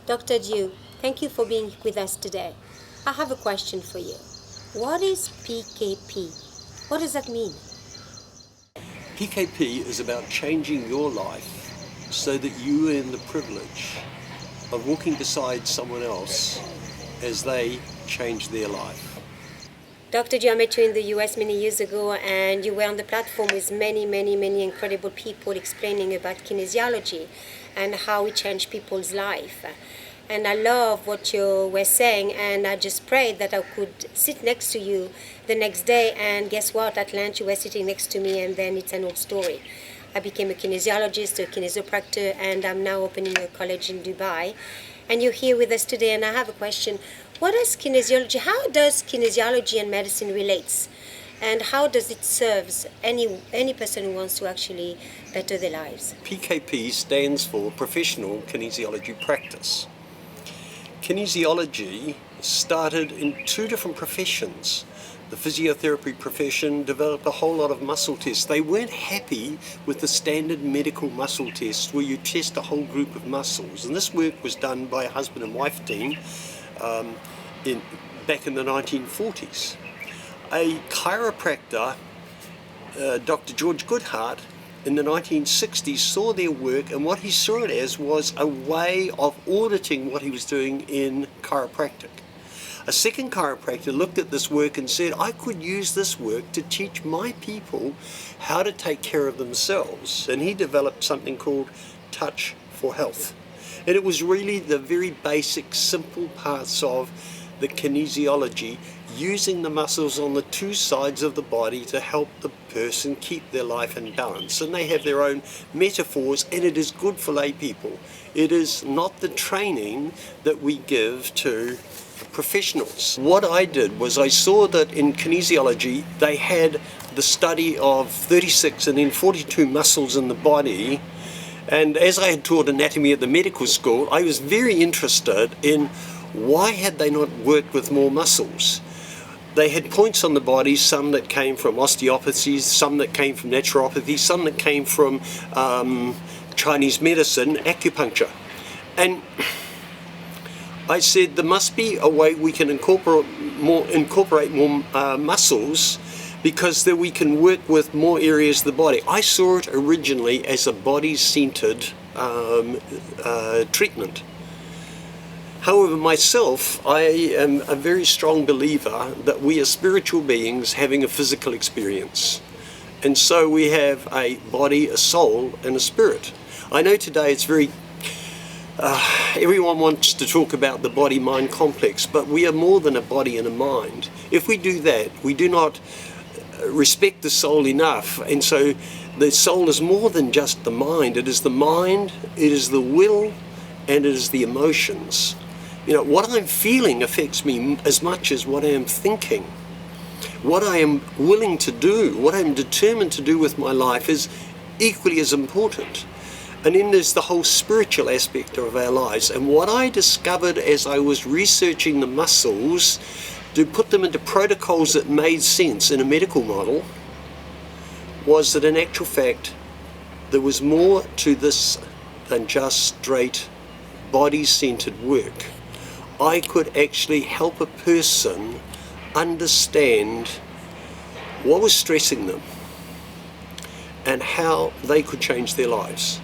Dr. Dew, thank you for being with us today. I have a question for you. What is PKP? What does that mean? PKP is about changing your life so that you earn the privilege of walking beside someone else as they change their life. Dr. Dew, I met you in the US many years ago, and you were on the platform with many incredible people explaining about kinesiology and how it changed people's life. And I love what you were saying, and I just prayed that I could sit next to you the next day, and guess what? At lunch you were sitting next to me, and then it's an old story. I became a kinesiologist, a kinesiopractor, and I'm now opening a college in Dubai. And you're here with us today, and I have a question. What is kinesiology? How does kinesiology and medicine relates? And how does it serve any person who wants to actually better their lives? PKP stands for Professional Kinesiology Practice. Kinesiology started in two different professions. The physiotherapy profession developed a whole lot of muscle tests. They weren't happy with the standard medical muscle tests where you test a whole group of muscles. And this work was done by a husband and wife team back in the 1940s. A chiropractor, Dr. George Goodhart, in the 1960s saw their work, and what he saw it as was a way of auditing what he was doing in chiropractic. A second chiropractor looked at this work and said, I could use this work to teach my people how to take care of themselves. And he developed something called Touch for Health. And it was really the very basic, simple parts of the kinesiology, using the muscles on the two sides of the body to help the person keep their life in balance. And they have their own metaphors, and it is good for lay people. It is not the training that we give to professionals. What I did was I saw that in kinesiology they had the study of 36 and then 42 muscles in the body, and as I had taught anatomy at the medical school, I was very interested in why had they not worked with more muscles. They had points on the body, some that came from osteopathies, some that came from naturopathy, some that came from Chinese medicine, acupuncture. And I said there must be a way we can incorporate more muscles, because then we can work with more areas of the body. I saw it originally as a body-centered treatment. However, myself, I am a very strong believer that we are spiritual beings having a physical experience. And so we have a body, a soul, and a spirit. I know today it's very everyone wants to talk about the body-mind complex, but we are more than a body and a mind. If we do that, we do not respect the soul enough. And so the soul is more than just the mind. It is the mind, it is the will, and it is the emotions. You know, what I'm feeling affects me as much as what I am thinking. What I am willing to do, what I'm determined to do with my life is equally as important. And then there's the whole spiritual aspect of our lives. And what I discovered as I was researching the muscles to put them into protocols that made sense in a medical model was that in actual fact there was more to this than just straight body-centered work. I could actually help a person understand what was stressing them and how they could change their lives.